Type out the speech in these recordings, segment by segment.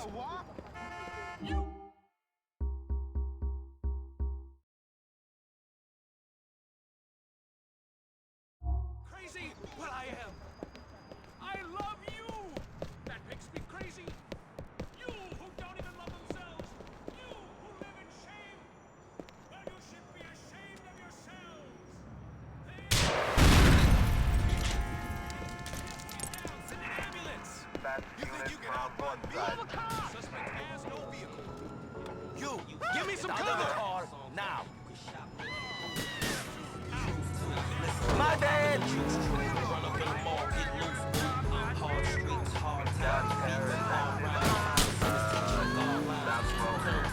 What? Crazy? Well, I am. I love you! That makes me crazy. You who don't even love themselves. You who live in shame. Well, you should be ashamed of yourselves. Send an ambulance! You think you can outrun me? Move a car! Suspect has no vehicle. You! Give me some cover! Car now. My bad! Run up in the mall, get loose. Hard streets, hard times, hard rhymes.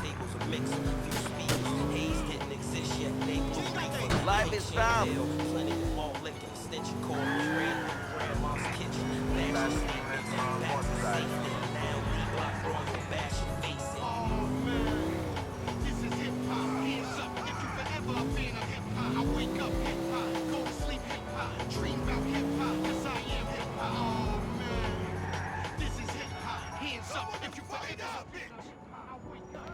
Tables are mixing, few speakers. Haze didn't exist yet. They moved. Life is found. Plenty of mall liquor, extension cord, grandma's kitchen. Back to safety. Now D-block, Royal bash your face in. Oh man, this is hip hop. Hands up if you forever a fan of hip hop. I wake up hip hop, go to sleep hip hop, dream about hip hop, 'cause I am hip hop. Oh man, this is hip hop. Hands up if you forever a bitch. I wake up.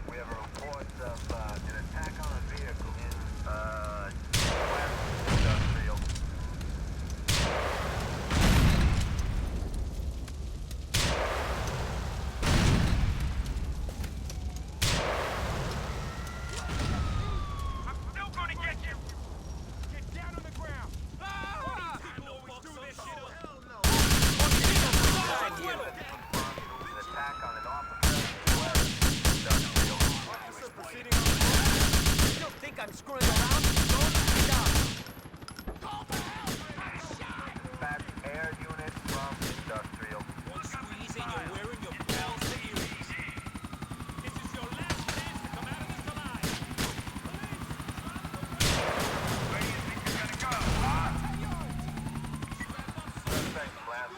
We have a report of an attack on a vehicle in West Industrial. I'm still gonna get you! Get down on the ground! Ah! People always do this shit! Hell no! An attack on an officer in West Industrial. Officer proceeding on. You don't think I'm screwing around? Don't let me down! Call for help! Dispatch air unit from Industrial. One squeeze and you're wearing your bells to earrings. This is your last chance to come out of this alive. Suspect last